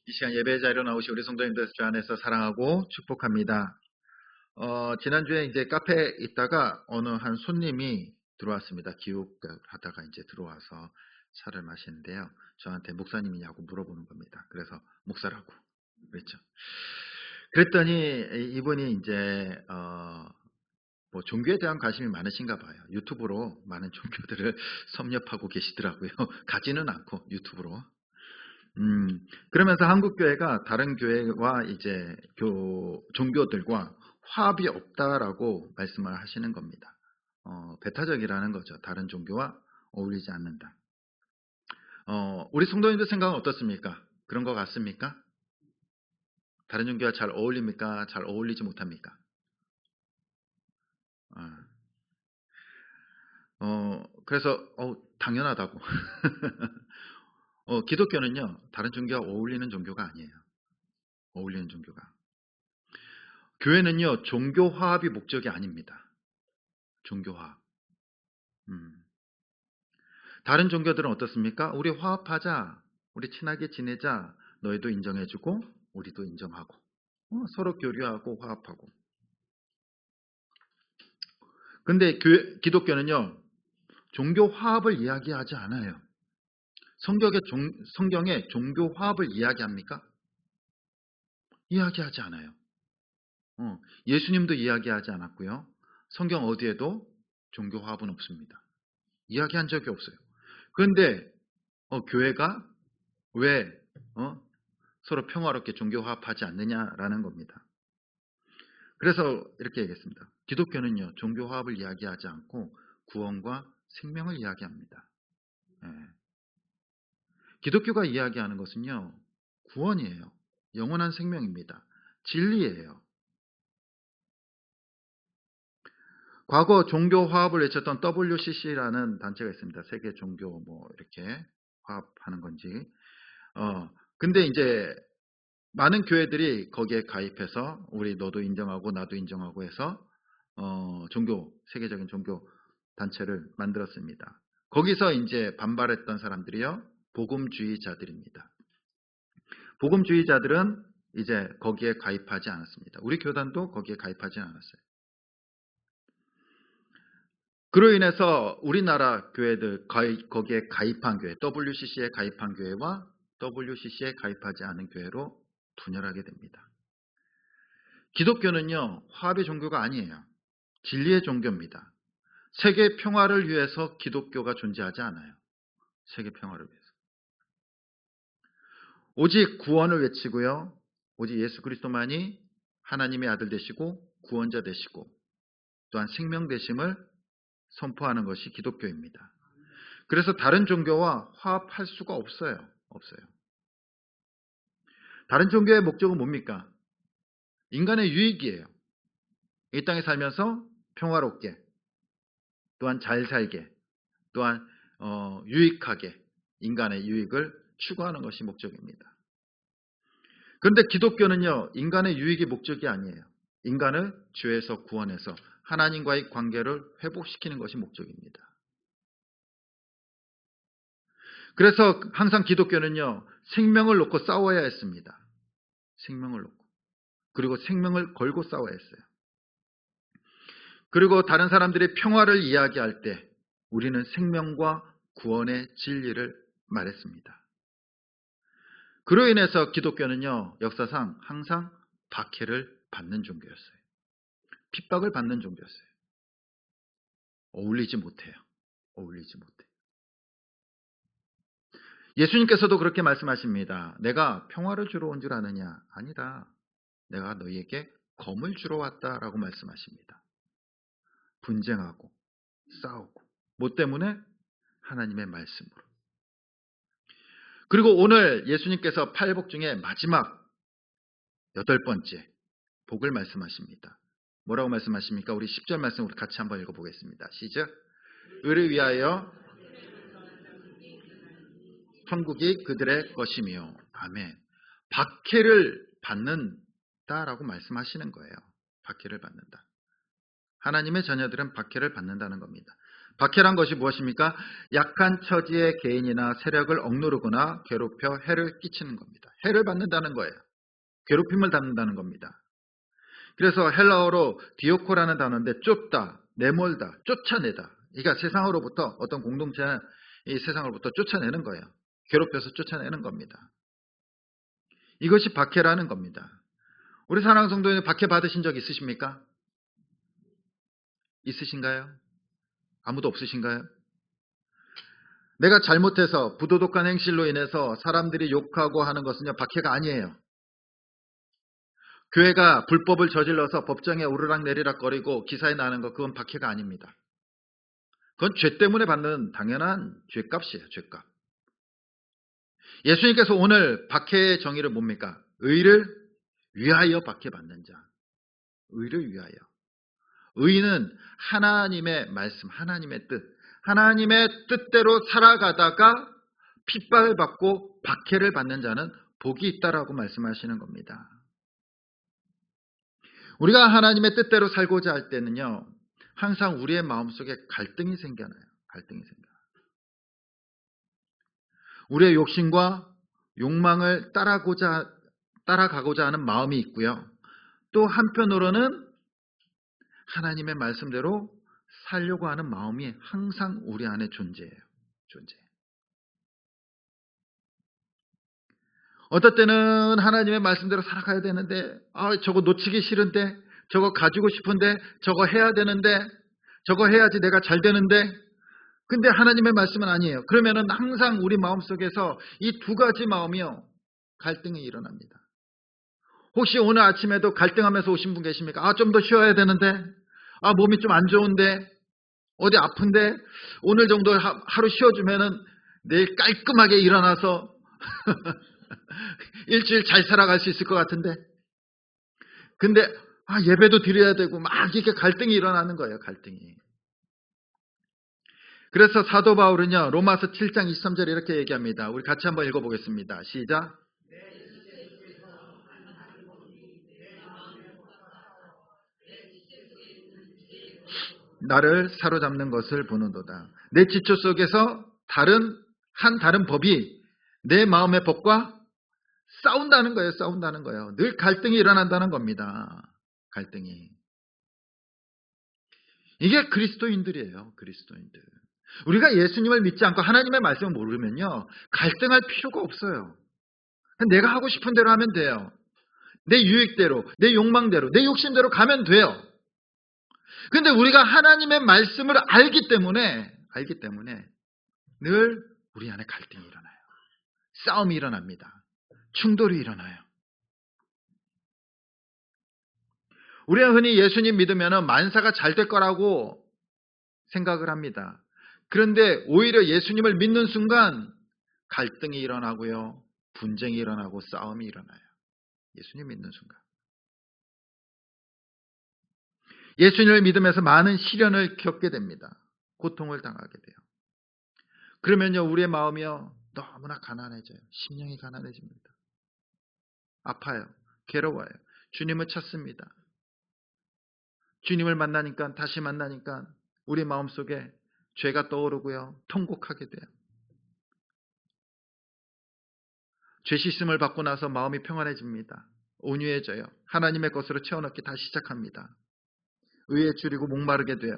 이 시간 예배 자리로 나오신 우리 성도님들 주 안에서 사랑하고 축복합니다. 지난주에 이제 카페에 있다가 어느 한 손님이 들어왔습니다. 기웃하다가 이제 들어와서 차를 마시는데요. 저한테 목사님이냐고 물어보는 겁니다. 그래서 목사라고 그랬죠. 그랬더니 이분이 이제 뭐 종교에 대한 관심이 많으신가 봐요. 유튜브로 많은 종교들을 섭렵하고 계시더라고요. 가지는 않고 유튜브로. 그러면서 한국 교회가 다른 교회와 이제 종교들과 화합이 없다라고 말씀을 하시는 겁니다. 배타적이라는 거죠. 다른 종교와 어울리지 않는다. 우리 성도님들 생각은 어떻습니까? 그런 것 같습니까? 다른 종교와 잘 어울립니까? 잘 어울리지 못합니까? 그래서 당연하다고. 기독교는요, 다른 종교와 어울리는 종교가 아니에요. 어울리는 종교가. 교회는요, 종교 화합이 목적이 아닙니다. 종교 화합. 다른 종교들은 어떻습니까? 우리 화합하자. 우리 친하게 지내자. 너희도 인정해주고 우리도 인정하고 서로 교류하고 화합하고. 근데 기독교는요, 종교 화합을 이야기하지 않아요. 성경에 종교 화합을 이야기합니까? 이야기하지 않아요. 예수님도 이야기하지 않았고요. 성경 어디에도 종교 화합은 없습니다. 이야기한 적이 없어요. 그런데 교회가 왜 서로 평화롭게 종교 화합하지 않느냐라는 겁니다. 그래서 이렇게 얘기했습니다. 기독교는요, 종교 화합을 이야기하지 않고 구원과 생명을 이야기합니다. 기독교가 이야기하는 것은요, 구원이에요. 영원한 생명입니다. 진리예요. 과거 종교 화합을 외쳤던 WCC라는 단체가 있습니다. 세계 종교 뭐 이렇게 화합하는 건지. 근데 이제 많은 교회들이 거기에 가입해서 우리 너도 인정하고 나도 인정하고 해서 세계적인 종교 단체를 만들었습니다. 거기서 이제 반발했던 사람들이요, 복음주의자들입니다. 복음주의자들은 이제 거기에 가입하지 않았습니다. 우리 교단도 거기에 가입하지 않았어요. 그로 인해서 우리나라 교회들, 거기에 가입한 교회, WCC에 가입한 교회와 WCC에 가입하지 않은 교회로 분열하게 됩니다. 기독교는요, 화합의 종교가 아니에요. 진리의 종교입니다. 세계 평화를 위해서 기독교가 존재하지 않아요. 세계 평화를 위해서. 오직 구원을 외치고요. 오직 예수 그리스도만이 하나님의 아들 되시고 구원자 되시고 또한 생명 되심을 선포하는 것이 기독교입니다. 그래서 다른 종교와 화합할 수가 없어요. 다른 종교의 목적은 뭡니까? 인간의 유익이에요. 이 땅에 살면서 평화롭게, 또한 잘 살게, 또한 유익하게 인간의 유익을 추구하는 것이 목적입니다. 그런데 기독교는요, 인간의 유익이 목적이 아니에요. 인간을 죄에서 구원해서 하나님과의 관계를 회복시키는 것이 목적입니다. 그래서 항상 기독교는요, 생명을 놓고 싸워야 했습니다. 생명을 놓고. 그리고 생명을 걸고 싸워야 했어요. 그리고 다른 사람들이 평화를 이야기할 때 우리는 생명과 구원의 진리를 말했습니다. 그로 인해서 기독교는요, 역사상 항상 박해를 받는 종교였어요. 핍박을 받는 종교였어요. 어울리지 못해요. 예수님께서도 그렇게 말씀하십니다. 내가 평화를 주러 온 줄 아느냐? 아니다. 내가 너희에게 검을 주러 왔다라고 말씀하십니다. 분쟁하고 싸우고. 뭐 때문에? 하나님의 말씀으로. 그리고 오늘 예수님께서 팔복 중에 마지막 8번째 복을 말씀하십니다. 뭐라고 말씀하십니까? 우리 10절 말씀 우리 같이 한번 읽어보겠습니다. 시작. 의를 위하여 천국이 그들의 것이며. 아멘. 박해를 받는다라고 말씀하시는 거예요. 박해를 받는다. 하나님의 자녀들은 박해를 받는다는 겁니다. 박해란 것이 무엇입니까? 약한 처지의 개인이나 세력을 억누르거나 괴롭혀 해를 끼치는 겁니다. 해를 받는다는 거예요. 괴롭힘을 받는다는 겁니다. 그래서 헬라어로 디오코라는 단어인데 쫓다, 내몰다, 쫓아내다. 그러니까 세상으로부터 어떤 공동체, 이 세상으로부터 쫓아내는 거예요. 괴롭혀서 쫓아내는 겁니다. 이것이 박해라는 겁니다. 우리 사랑하는 성도님, 박해 받으신 적 있으십니까? 있으신가요? 아무도 없으신가요? 내가 잘못해서 부도덕한 행실로 인해서 사람들이 욕하고 하는 것은요, 박해가 아니에요. 교회가 불법을 저질러서 법정에 오르락내리락 거리고 기사에 나는 것, 그건 박해가 아닙니다. 그건 죄 때문에 받는 당연한 죄값이에요. 죄값. 예수님께서 오늘 박해의 정의를 뭡니까? 의를 위하여 박해받는 자. 의를 위하여. 의는 하나님의 말씀, 하나님의 뜻, 하나님의 뜻대로 살아가다가 핍박을 받고 박해를 받는 자는 복이 있다라고 말씀하시는 겁니다. 우리가 하나님의 뜻대로 살고자 할 때는요, 항상 우리의 마음속에 갈등이 생겨나요. 갈등이 생겨나요. 우리의 욕심과 욕망을 따라가고자 하는 마음이 있고요. 또 한편으로는 하나님의 말씀대로 살려고 하는 마음이 항상 우리 안에 존재해요. 어떨 때는 하나님의 말씀대로 살아가야 되는데, 저거 놓치기 싫은데, 저거 가지고 싶은데, 저거 해야 되는데, 저거 해야지 내가 잘 되는데, 근데 하나님의 말씀은 아니에요. 그러면은 항상 우리 마음속에서 이 두 가지 마음이요, 갈등이 일어납니다. 혹시 오늘 아침에도 갈등하면서 오신 분 계십니까? 좀 더 쉬어야 되는데, 몸이 좀 안 좋은데, 어디 아픈데, 오늘 정도 하루 쉬어주면은 내일 깔끔하게 일어나서 일주일 잘 살아갈 수 있을 것 같은데, 근데 예배도 드려야 되고 막 이렇게 갈등이 일어나는 거예요. 갈등이. 그래서 사도 바울은요, 로마서 7장 23절에 이렇게 얘기합니다. 우리 같이 한번 읽어보겠습니다. 시작. 나를 사로잡는 것을 보는도다. 내 지초 속에서 다른 법이 내 마음의 법과 싸운다는 거예요. 싸운다는 거예요. 늘 갈등이 일어난다는 겁니다. 갈등이. 이게 그리스도인들이에요. 그리스도인들. 우리가 예수님을 믿지 않고 하나님의 말씀을 모르면요, 갈등할 필요가 없어요. 내가 하고 싶은 대로 하면 돼요. 내 유익대로, 내 욕망대로, 내 욕심대로 가면 돼요. 근데 우리가 하나님의 말씀을 알기 때문에 늘 우리 안에 갈등이 일어나요. 싸움이 일어납니다. 충돌이 일어나요. 우리가 흔히 예수님 믿으면 만사가 잘 될 거라고 생각을 합니다. 그런데 오히려 예수님을 믿는 순간 갈등이 일어나고요, 분쟁이 일어나고 싸움이 일어나요. 예수님 믿는 순간. 예수님을 믿으면서 많은 시련을 겪게 됩니다. 고통을 당하게 돼요. 그러면요, 우리의 마음이요, 너무나 가난해져요. 심령이 가난해집니다. 아파요. 괴로워요. 주님을 찾습니다. 주님을 만나니까, 다시 만나니까 우리 마음속에 죄가 떠오르고요, 통곡하게 돼요. 죄 씻음을 받고 나서 마음이 평안해집니다. 온유해져요. 하나님의 것으로 채워넣기 다시 시작합니다. 의에 줄이고 목마르게 돼요.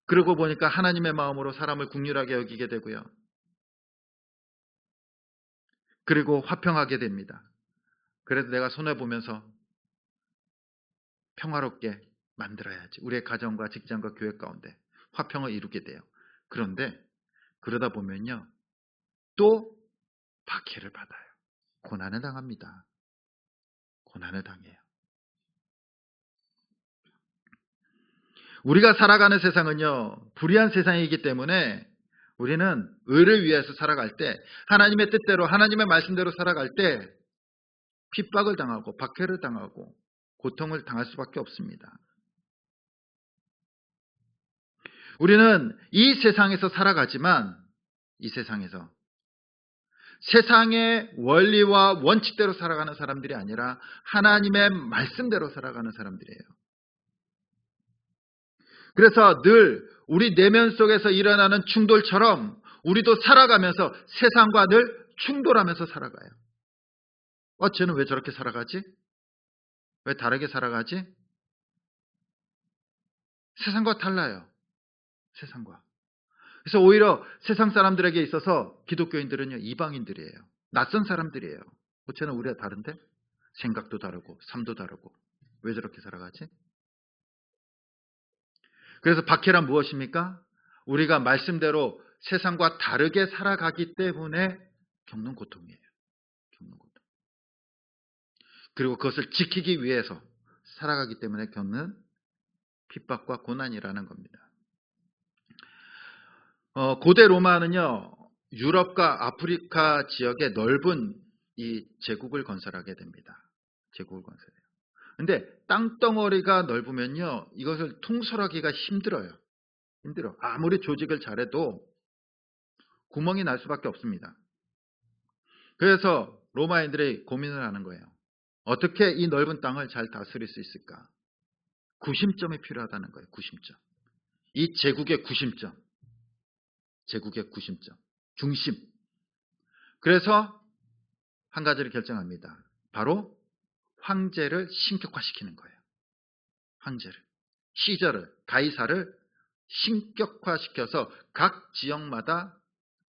그러고 보니까 하나님의 마음으로 사람을 긍휼하게 여기게 되고요. 그리고 화평하게 됩니다. 그래서 내가 손해보면서 평화롭게 만들어야지. 우리의 가정과 직장과 교회 가운데 화평을 이루게 돼요. 그런데 그러다 보면요, 또 박해를 받아요. 고난을 당합니다. 고난을 당해요. 우리가 살아가는 세상은요, 불의한 세상이기 때문에 우리는 의를 위해서 살아갈 때, 하나님의 뜻대로, 하나님의 말씀대로 살아갈 때 핍박을 당하고 박해를 당하고 고통을 당할 수밖에 없습니다. 우리는 이 세상에서 살아가지만, 이 세상에서 세상의 원리와 원칙대로 살아가는 사람들이 아니라 하나님의 말씀대로 살아가는 사람들이에요. 그래서 늘 우리 내면 속에서 일어나는 충돌처럼 우리도 살아가면서 세상과 늘 충돌하면서 살아가요. 쟤는 왜 저렇게 살아가지? 왜 다르게 살아가지? 세상과 달라요. 세상과. 그래서 오히려 세상 사람들에게 있어서 기독교인들은요, 이방인들이에요. 낯선 사람들이에요. 쟤는 우리가 다른데? 생각도 다르고 삶도 다르고 왜 저렇게 살아가지? 그래서 박해란 무엇입니까? 우리가 말씀대로 세상과 다르게 살아가기 때문에 겪는 고통이에요. 겪는 고통. 그리고 그것을 지키기 위해서 살아가기 때문에 겪는 핍박과 고난이라는 겁니다. 고대 로마는요, 유럽과 아프리카 지역에 넓은 이 제국을 건설하게 됩니다. 제국을 건설해요. 근데 땅덩어리가 넓으면요, 이것을 통솔하기가 힘들어요. 힘들어. 아무리 조직을 잘해도 구멍이 날 수밖에 없습니다. 그래서 로마인들이 고민을 하는 거예요. 어떻게 이 넓은 땅을 잘 다스릴 수 있을까? 구심점이 필요하다는 거예요. 구심점. 이 제국의 구심점. 제국의 구심점. 중심. 그래서 한 가지를 결정합니다. 바로 황제를 신격화시키는 거예요. 황제를. 시저를, 가이사를 신격화시켜서 각 지역마다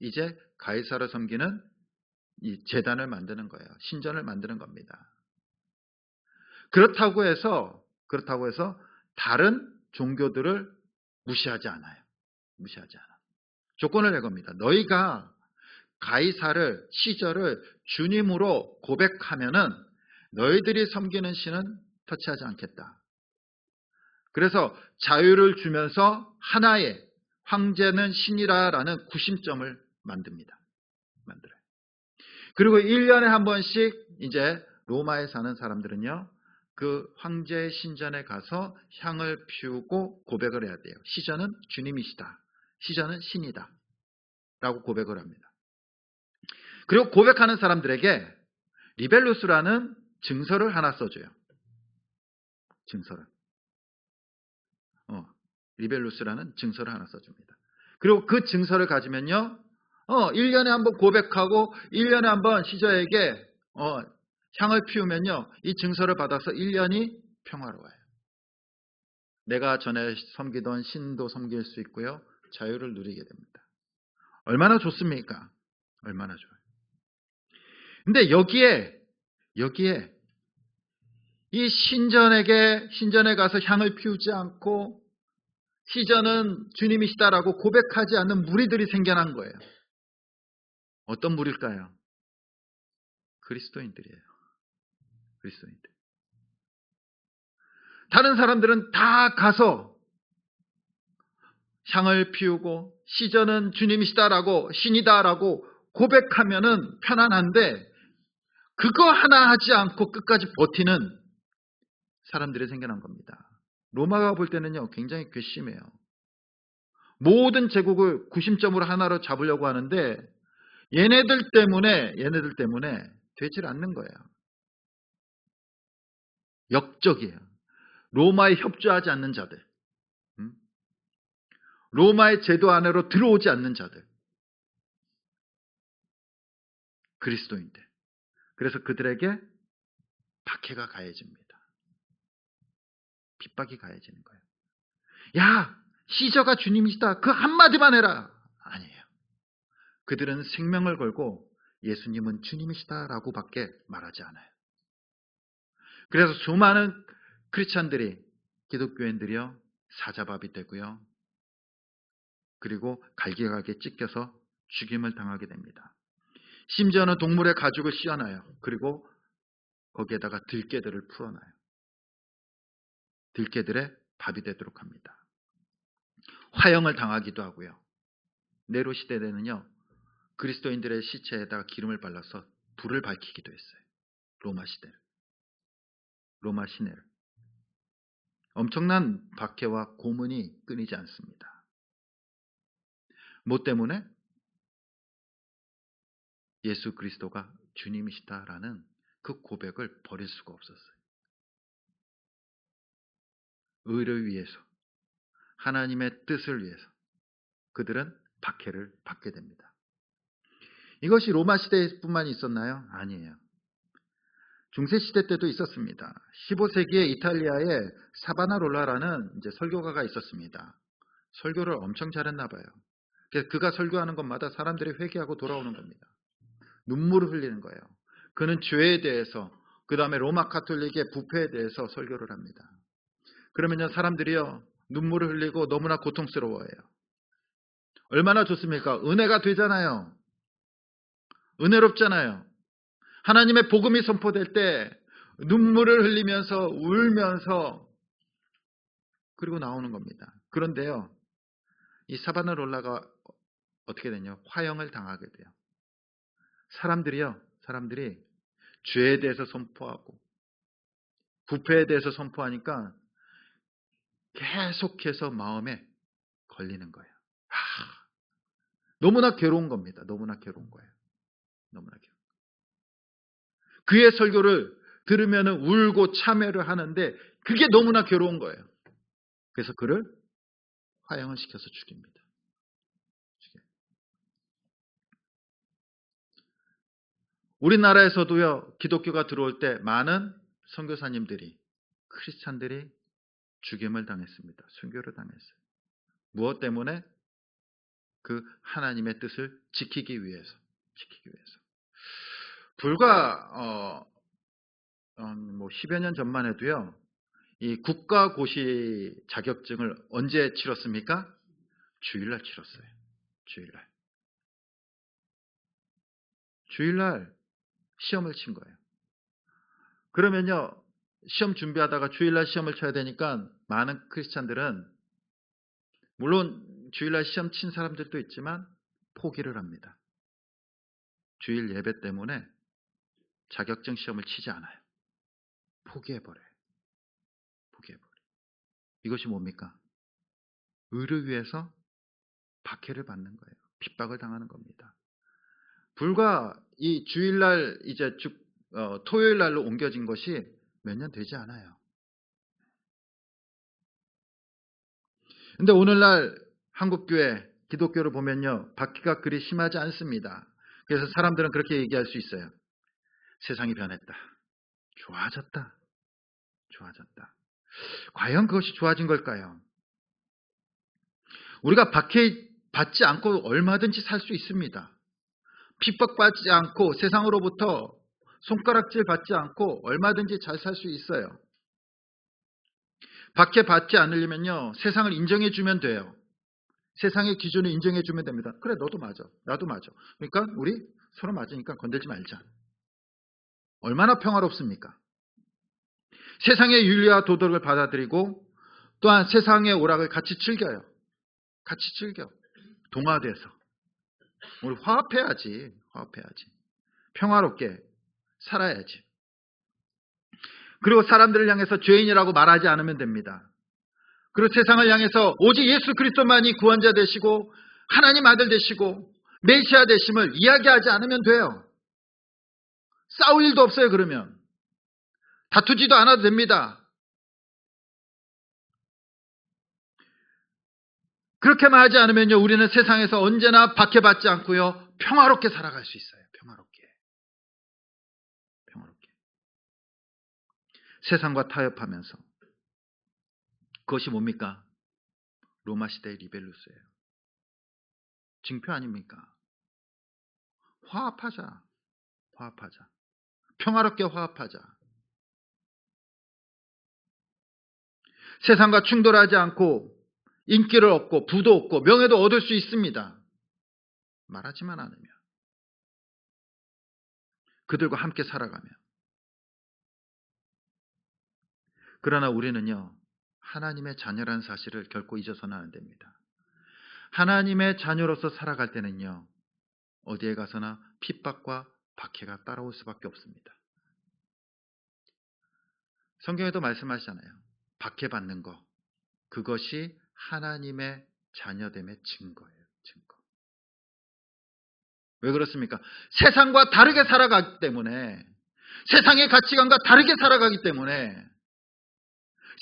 이제 가이사를 섬기는 이 제단을 만드는 거예요. 신전을 만드는 겁니다. 그렇다고 해서 다른 종교들을 무시하지 않아요. 무시하지 않아. 조건을 내겁니다. 너희가 가이사를, 시저를 주님으로 고백하면은 너희들이 섬기는 신은 터치하지 않겠다. 그래서 자유를 주면서 하나의 황제는 신이라라는 구심점을 만듭니다. 만들어요. 그리고 1년에 한 번씩 이제 로마에 사는 사람들은요, 그 황제의 신전에 가서 향을 피우고 고백을 해야 돼요. 시전은 주님이시다. 시전은 신이다. 라고 고백을 합니다. 그리고 고백하는 사람들에게 리벨루스라는 증서를 하나 써줘요. 증서를. 리벨루스라는 증서를 하나 써줍니다. 그리고 그 증서를 가지면요, 1년에 한 번 고백하고 1년에 한 번 시저에게 향을 피우면요, 이 증서를 받아서 1년이 평화로워요. 내가 전에 섬기던 신도 섬길 수 있고요, 자유를 누리게 됩니다. 얼마나 좋습니까? 얼마나 좋아요. 근데 여기에 이 신전에 가서 향을 피우지 않고 시전은 주님이시다라고 고백하지 않는 무리들이 생겨난 거예요. 어떤 무리일까요? 그리스도인들이에요. 그리스도인들. 다른 사람들은 다 가서 향을 피우고 시전은 주님이시다라고 신이다라고 고백하면은 편안한데 그거 하나 하지 않고 끝까지 버티는 사람들이 생겨난 겁니다. 로마가 볼 때는요, 굉장히 괘씸해요. 모든 제국을 구심점으로 하나로 잡으려고 하는데 얘네들 때문에 되질 않는 거예요. 역적이에요. 로마에 협조하지 않는 자들, 로마의 제도 안으로 들어오지 않는 자들, 그리스도인들. 그래서 그들에게 박해가 가해집니다. 핍박이 가해지는 거예요. 야, 시저가 주님이시다. 그 한마디만 해라. 아니에요. 그들은 생명을 걸고 예수님은 주님이시다라고 밖에 말하지 않아요. 그래서 수많은 크리스찬들이, 기독교인들이요, 사자밥이 되고요, 그리고 갈기갈기 찢겨서 죽임을 당하게 됩니다. 심지어는 동물의 가죽을 씌워놔요. 그리고 거기에다가 들깨들을 풀어놔요. 들깨들의 밥이 되도록 합니다. 화형을 당하기도 하고요. 네로 시대에는요, 그리스도인들의 시체에다가 기름을 발라서 불을 밝히기도 했어요. 로마 시내를. 엄청난 박해와 고문이 끊이지 않습니다. 뭐 때문에? 예수 그리스도가 주님이시다라는 그 고백을 버릴 수가 없었어요. 의를 위해서, 하나님의 뜻을 위해서 그들은 박해를 받게 됩니다. 이것이 로마 시대뿐만 있었나요? 아니에요. 중세시대 때도 있었습니다. 15세기에 이탈리아에 사바나롤라라는 이제 설교가가 있었습니다. 설교를 엄청 잘했나 봐요. 그래서 그가 설교하는 것마다 사람들이 회개하고 돌아오는 겁니다. 눈물을 흘리는 거예요. 그는 죄에 대해서, 그 다음에 로마 카톨릭의 부패에 대해서 설교를 합니다. 그러면요, 사람들이요, 눈물을 흘리고 너무나 고통스러워해요. 얼마나 좋습니까? 은혜가 되잖아요. 은혜롭잖아요. 하나님의 복음이 선포될 때 눈물을 흘리면서 울면서 그리고 나오는 겁니다. 그런데요, 이 사바나롤라가 어떻게 되냐? 화형을 당하게 돼요. 사람들이 죄에 대해서 선포하고 부패에 대해서 선포하니까 계속해서 마음에 걸리는 거예요. 너무나 괴로운 겁니다. 너무나 괴로운 거예요. 너무나 괴로운. 그의 설교를 들으면 울고 참회를 하는데 그게 너무나 괴로운 거예요. 그래서 그를 화형을 시켜서 죽입니다. 우리나라에서도요, 기독교가 들어올 때 많은 선교사님들이, 크리스찬들이 죽임을 당했습니다. 순교를 당했어요. 무엇 때문에? 그 하나님의 뜻을 지키기 위해서. 불과 10여 년 전만 해도요, 이 국가고시 자격증을 언제 치렀습니까? 주일날 치렀어요. 주일날 시험을 친 거예요. 그러면요, 시험 준비하다가 주일날 시험을 쳐야 되니까 많은 크리스찬들은 물론 주일날 시험 친 사람들도 있지만 포기를 합니다. 주일 예배 때문에 자격증 시험을 치지 않아요. 포기해버려요. 이것이 뭡니까? 의를 위해서 박해를 받는 거예요. 핍박을 당하는 겁니다. 불과 이 주일날 이제 토요일 날로 옮겨진 것이 몇 년 되지 않아요. 근데 오늘날 한국교회, 기독교를 보면요, 박해가 그리 심하지 않습니다. 그래서 사람들은 그렇게 얘기할 수 있어요. 세상이 변했다. 좋아졌다. 과연 그것이 좋아진 걸까요? 우리가 박해받지 않고 얼마든지 살 수 있습니다. 핍박받지 않고 세상으로부터 손가락질 받지 않고 얼마든지 잘 살 수 있어요. 박해받지 않으려면요, 세상을 인정해주면 돼요. 세상의 기준을 인정해주면 됩니다. 그래, 너도 맞아. 나도 맞아. 그러니까 우리 서로 맞으니까 건들지 말자. 얼마나 평화롭습니까? 세상의 윤리와 도덕을 받아들이고 또한 세상의 오락을 같이 즐겨요. 동화돼서. 우리 화합해야지. 평화롭게 살아야지. 그리고 사람들을 향해서 죄인이라고 말하지 않으면 됩니다. 그리고 세상을 향해서 오직 예수 그리스도만이 구원자 되시고 하나님 아들 되시고 메시아 되심을 이야기하지 않으면 돼요. 싸울 일도 없어요. 그러면 다투지도 않아도 됩니다. 그렇게만 하지 않으면요, 우리는 세상에서 언제나 박해받지 않고요, 평화롭게 살아갈 수 있어요. 평화롭게. 세상과 타협하면서. 그것이 뭡니까? 로마 시대의 리벨루스예요. 징표 아닙니까? 화합하자. 평화롭게 화합하자. 세상과 충돌하지 않고 인기를 얻고 부도 얻고 명예도 얻을 수 있습니다. 말하지만 않으면. 그들과 함께 살아가면. 그러나 우리는요, 하나님의 자녀라는 사실을 결코 잊어서는 안 됩니다. 하나님의 자녀로서 살아갈 때는요, 어디에 가서나 핍박과 박해가 따라올 수밖에 없습니다. 성경에도 말씀하시잖아요. 박해받는 거, 그것이 하나님의 자녀됨의 증거예요. 왜 그렇습니까? 세상과 다르게 살아가기 때문에, 세상의 가치관과 다르게 살아가기 때문에,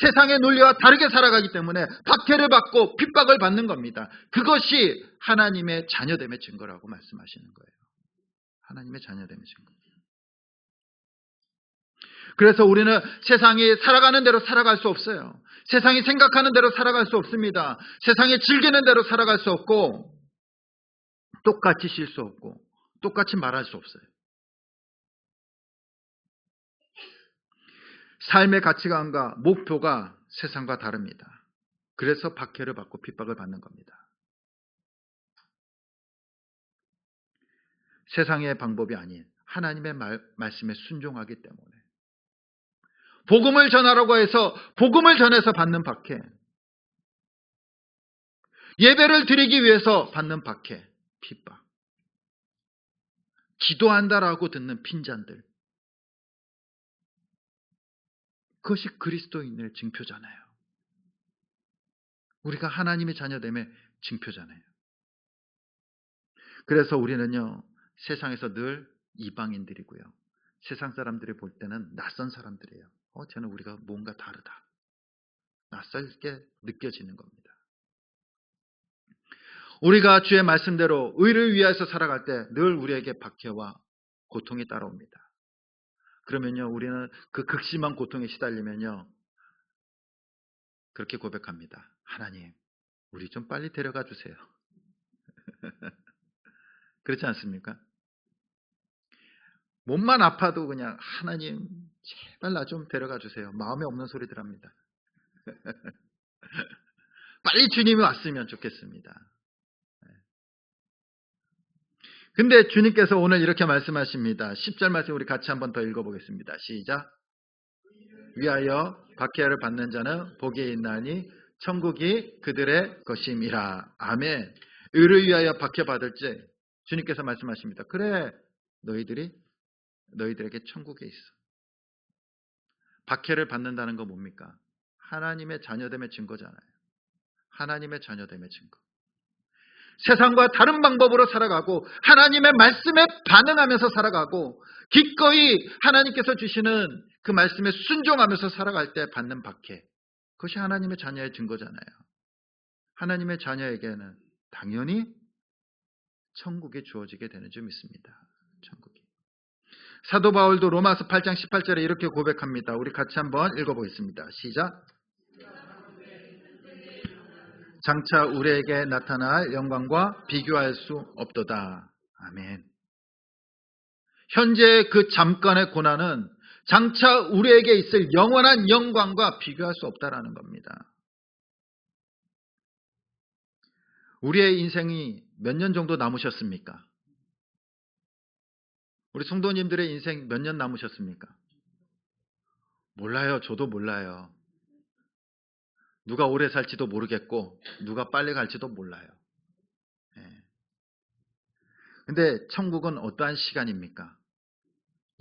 세상의 논리와 다르게 살아가기 때문에 박해를 받고 핍박을 받는 겁니다. 그것이 하나님의 자녀됨의 증거라고 말씀하시는 거예요. 하나님의 자녀됨의 증거. 그래서 우리는 세상이 살아가는 대로 살아갈 수 없어요. 세상이 생각하는 대로 살아갈 수 없습니다. 세상이 즐기는 대로 살아갈 수 없고, 똑같이 쉴 수 없고, 똑같이 말할 수 없어요. 삶의 가치관과 목표가 세상과 다릅니다. 그래서 박해를 받고 핍박을 받는 겁니다. 세상의 방법이 아닌 하나님의 말씀에 순종하기 때문에. 복음을 전하라고 해서 복음을 전해서 받는 박해. 예배를 드리기 위해서 받는 박해, 핍박. 기도한다라고 듣는 핀잔들. 그것이 그리스도인의 증표잖아요. 우리가 하나님의 자녀됨의 증표잖아요. 그래서 우리는요, 세상에서 늘 이방인들이고요. 세상 사람들이 볼 때는 낯선 사람들이에요. 쟤는 우리가 뭔가 다르다. 낯설게 느껴지는 겁니다. 우리가 주의 말씀대로 의를 위하여서 살아갈 때 늘 우리에게 박해와 고통이 따라옵니다. 그러면요, 우리는 그 극심한 고통에 시달리면요, 그렇게 고백합니다. 하나님, 우리 좀 빨리 데려가 주세요. 그렇지 않습니까? 몸만 아파도 그냥 하나님, 제발 나 좀 데려가 주세요. 마음에 없는 소리들 합니다. 빨리 주님이 왔으면 좋겠습니다. 근데 주님께서 오늘 이렇게 말씀하십니다. 10절 말씀 우리 같이 한번 더 읽어보겠습니다. 시작. 위하여 박해를 받는 자는 복이 있나니 천국이 그들의 것임이라. 아멘. 의를 위하여 박해받을지 주님께서 말씀하십니다. 그래, 너희들에게 천국에 있어. 박해를 받는다는 건 뭡니까? 하나님의 자녀됨의 증거잖아요. 하나님의 자녀됨의 증거. 세상과 다른 방법으로 살아가고 하나님의 말씀에 반응하면서 살아가고 기꺼이 하나님께서 주시는 그 말씀에 순종하면서 살아갈 때 받는 박해. 그것이 하나님의 자녀의 증거잖아요. 하나님의 자녀에게는 당연히 천국이 주어지게 되는 줄 믿습니다. 천국이. 사도 바울도 로마서 8장 18절에 이렇게 고백합니다. 우리 같이 한번 읽어보겠습니다. 시작. 장차 우리에게 나타날 영광과 비교할 수 없도다. 아멘. 현재 그 잠깐의 고난은 장차 우리에게 있을 영원한 영광과 비교할 수 없다라는 겁니다. 우리의 인생이 몇 년 정도 남으셨습니까? 우리 성도님들의 인생 몇 년 남으셨습니까? 몰라요. 저도 몰라요. 누가 오래 살지도 모르겠고 누가 빨리 갈지도 몰라요. 근데 천국은 어떠한 시간입니까?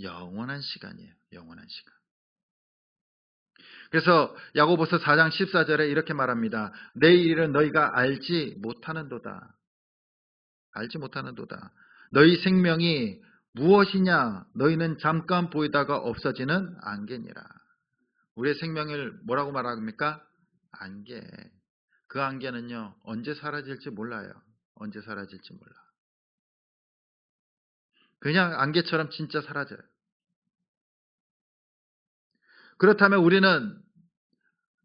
영원한 시간이에요. 영원한 시간. 그래서 야고보서 4장 14절에 이렇게 말합니다. 내일 일은 너희가 알지 못하는도다. 알지 못하는도다. 너희 생명이 무엇이냐? 너희는 잠깐 보이다가 없어지는 안개니라. 우리의 생명을 뭐라고 말합니까? 안개. 그 안개는요, 언제 사라질지 몰라요. 언제 사라질지 몰라. 그냥 안개처럼 진짜 사라져요. 그렇다면 우리는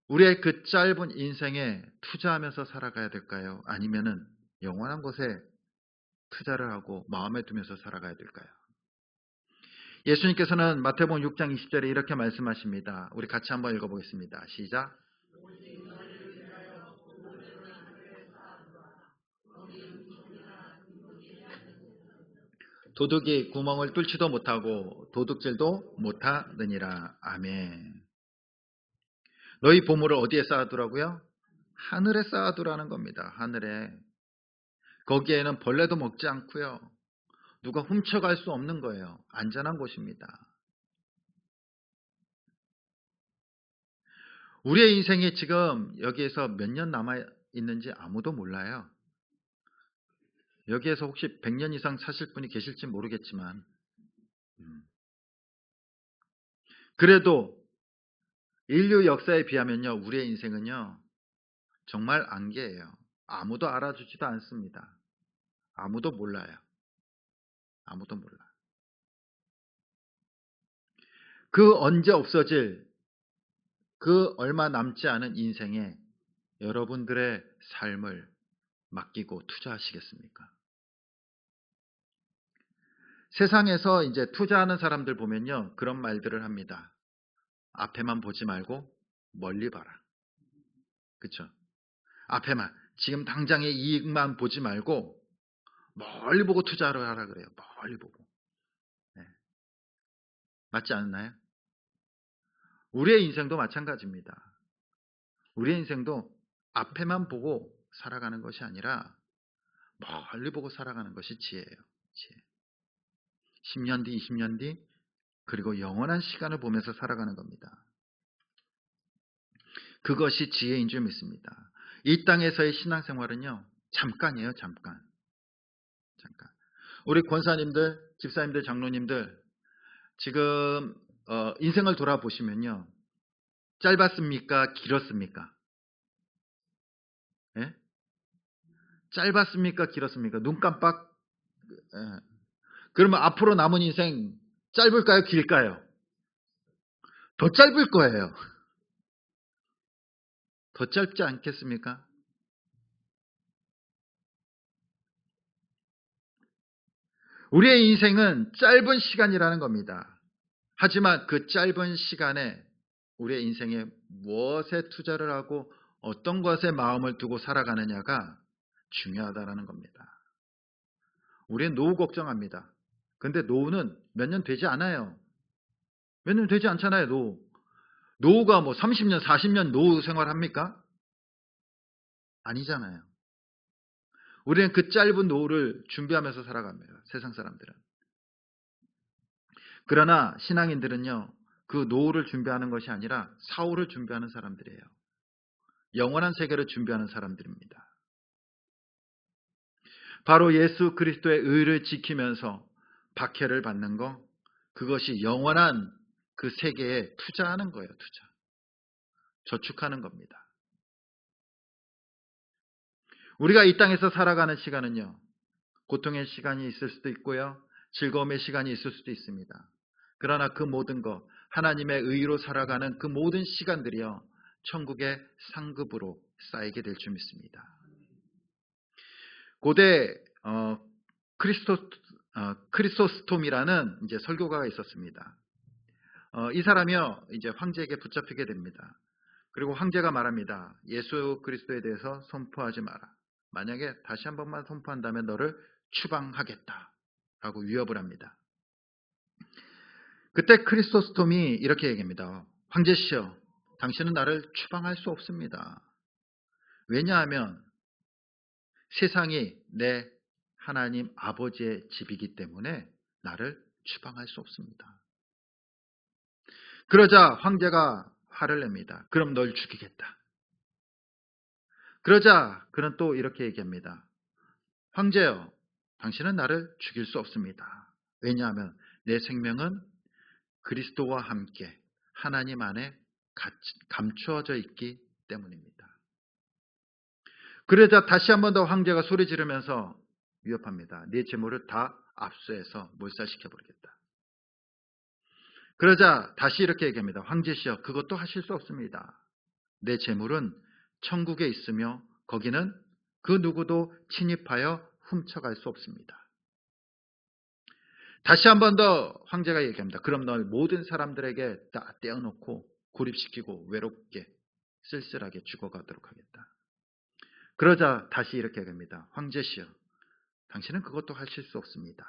우리의 그 짧은 인생에 투자하면서 살아가야 될까요? 아니면은 영원한 곳에 투자를 하고 마음에 두면서 살아가야 될까요? 예수님께서는 마태복음 6장 20절에 이렇게 말씀하십니다. 우리 같이 한번 읽어보겠습니다. 시작. 도둑이 구멍을 뚫지도 못하고 도둑질도 못하느니라. 아멘. 너희 보물을 어디에 쌓아두라고요? 하늘에 쌓아두라는 겁니다. 하늘에. 거기에는 벌레도 먹지 않고요. 누가 훔쳐갈 수 없는 거예요. 안전한 곳입니다. 우리의 인생이 지금 여기에서 몇 년 남아있는지 아무도 몰라요. 여기에서 혹시 100년 이상 사실 분이 계실지 모르겠지만 그래도 인류 역사에 비하면요, 우리의 인생은요, 정말 안개예요. 아무도 알아주지도 않습니다. 아무도 몰라요. 아무도 몰라. 그 언제 없어질 그 얼마 남지 않은 인생에 여러분들의 삶을 맡기고 투자하시겠습니까? 세상에서 이제 투자하는 사람들 보면요, 그런 말들을 합니다. 앞에만 보지 말고 멀리 봐라. 그쵸? 앞에만, 지금 당장의 이익만 보지 말고 멀리 보고 투자를 하라 그래요. 멀리 보고. 네. 맞지 않나요? 우리의 인생도 마찬가지입니다. 우리의 인생도 앞에만 보고 살아가는 것이 아니라 멀리 보고 살아가는 것이 지혜예요. 지혜. 10년 뒤, 20년 뒤, 그리고 영원한 시간을 보면서 살아가는 겁니다. 그것이 지혜인 줄 믿습니다. 이 땅에서의 신앙생활은요, 잠깐이에요, 잠깐. 잠깐. 우리 권사님들, 집사님들, 장로님들, 지금 인생을 돌아보시면요, 짧았습니까? 길었습니까? 예? 짧았습니까? 길었습니까? 눈 깜빡. 예. 그러면 앞으로 남은 인생 짧을까요? 길까요? 더 짧을 거예요. 더 짧지 않겠습니까? 우리의 인생은 짧은 시간이라는 겁니다. 하지만 그 짧은 시간에 우리의 인생에 무엇에 투자를 하고 어떤 것에 마음을 두고 살아가느냐가 중요하다는 겁니다. 우리는 노후 걱정합니다. 근데 노후는 몇 년 되지 않아요. 몇 년 되지 않잖아요, 노후. 노후가 뭐 30년, 40년 노후 생활합니까? 아니잖아요. 우리는 그 짧은 노후를 준비하면서 살아갑니다. 세상 사람들은. 그러나 신앙인들은요, 그 노후를 준비하는 것이 아니라 사후를 준비하는 사람들이에요. 영원한 세계를 준비하는 사람들입니다. 바로 예수 그리스도의 의를 지키면서 박해를 받는 것, 그것이 영원한 그 세계에 투자하는 거예요. 투자. 저축하는 겁니다. 우리가 이 땅에서 살아가는 시간은요, 고통의 시간이 있을 수도 있고요, 즐거움의 시간이 있을 수도 있습니다. 그러나 그 모든 것, 하나님의 의로 살아가는 그 모든 시간들이요, 천국의 상급으로 쌓이게 될 줄 믿습니다. 고대 크리소스톰이라는 이제 설교가가 있었습니다. 이 사람이요, 이제 황제에게 붙잡히게 됩니다. 그리고 황제가 말합니다. 예수 그리스도에 대해서 선포하지 마라. 만약에 다시 한 번만 선포한다면 너를 추방하겠다. 라고 위협을 합니다. 그때 크리소스톰이 이렇게 얘기합니다. 황제시여, 당신은 나를 추방할 수 없습니다. 왜냐하면 세상이 내 하나님 아버지의 집이기 때문에 나를 추방할 수 없습니다. 그러자 황제가 화를 냅니다. 그럼 널 죽이겠다. 그러자 그는 또 이렇게 얘기합니다. 황제여, 당신은 나를 죽일 수 없습니다. 왜냐하면 내 생명은 그리스도와 함께 하나님 안에 감추어져 있기 때문입니다. 그러자 다시 한 번 더 황제가 소리 지르면서 위협합니다. 네 재물을 다 압수해서 몰살시켜버리겠다. 그러자 다시 이렇게 얘기합니다. 황제시여, 그것도 하실 수 없습니다. 내 재물은 천국에 있으며 거기는 그 누구도 침입하여 훔쳐갈 수 없습니다. 다시 한 번 더 황제가 얘기합니다. 그럼 널 모든 사람들에게 다 떼어놓고 고립시키고 외롭게 쓸쓸하게 죽어가도록 하겠다. 그러자 다시 이렇게 얘기합니다. 황제시여, 당신은 그것도 하실 수 없습니다.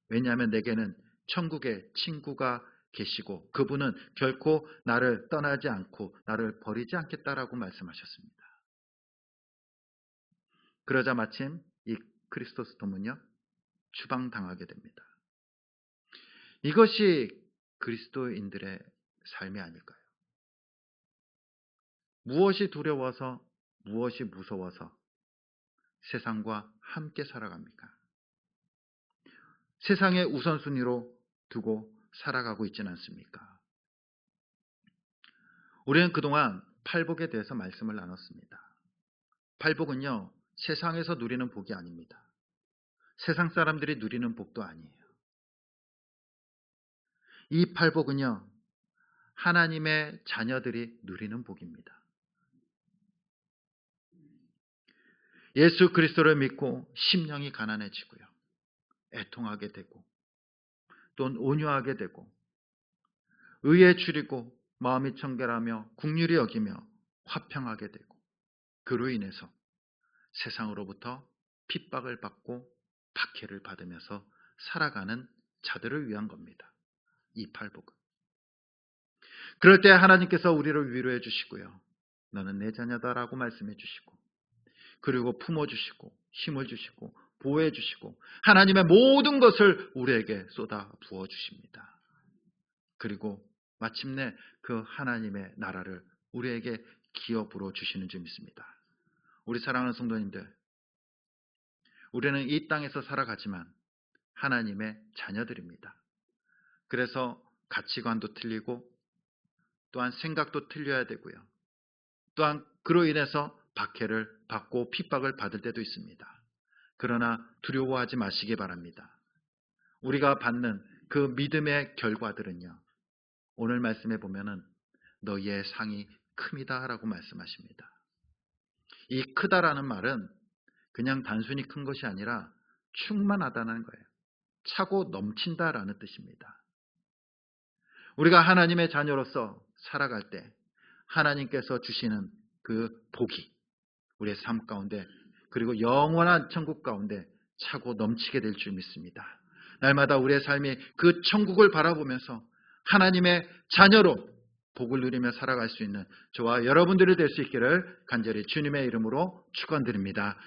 왜냐하면 내게는 천국에 친구가 계시고 그분은 결코 나를 떠나지 않고 나를 버리지 않겠다라고 말씀하셨습니다. 그러자 마침 이 크리스토스톰은요, 추방당하게 됩니다. 이것이 그리스도인들의 삶이 아닐까요? 무엇이 두려워서, 무엇이 무서워서 세상과 함께 살아갑니까? 세상의 우선순위로 두고 살아가고 있지는 않습니까? 우리는 그동안 팔복에 대해서 말씀을 나눴습니다. 팔복은요, 세상에서 누리는 복이 아닙니다. 세상 사람들이 누리는 복도 아니에요. 이 팔복은요, 하나님의 자녀들이 누리는 복입니다. 예수 그리스도를 믿고 심령이 가난해지고요, 애통하게 되고, 또는 온유하게 되고, 의에 줄이고 마음이 청결하며 긍휼히 여기며 화평하게 되고, 그로 인해서 세상으로부터 핍박을 받고 박해를 받으면서 살아가는 자들을 위한 겁니다. 이 팔복은. 그럴 때 하나님께서 우리를 위로해 주시고요, 너는 내 자녀다라고 말씀해 주시고, 그리고 품어주시고 힘을 주시고 보호해 주시고 하나님의 모든 것을 우리에게 쏟아 부어 주십니다. 그리고 마침내 그 하나님의 나라를 우리에게 기업으로 주시는 줄 믿습니다. 우리 사랑하는 성도님들, 우리는 이 땅에서 살아가지만 하나님의 자녀들입니다. 그래서 가치관도 틀리고 또한 생각도 틀려야 되고요, 또한 그로 인해서 박해를 받고 핍박을 받을 때도 있습니다. 그러나 두려워하지 마시기 바랍니다. 우리가 받는 그 믿음의 결과들은요, 오늘 말씀에 보면은 너희의 상이 큼이다 라고 말씀하십니다. 이 크다라는 말은 그냥 단순히 큰 것이 아니라 충만하다는 거예요. 차고 넘친다라는 뜻입니다. 우리가 하나님의 자녀로서 살아갈 때 하나님께서 주시는 그 복이 우리의 삶 가운데, 그리고 영원한 천국 가운데 차고 넘치게 될 줄 믿습니다. 날마다 우리의 삶이 그 천국을 바라보면서 하나님의 자녀로 복을 누리며 살아갈 수 있는 저와 여러분들이 될 수 있기를 간절히 주님의 이름으로 축원드립니다.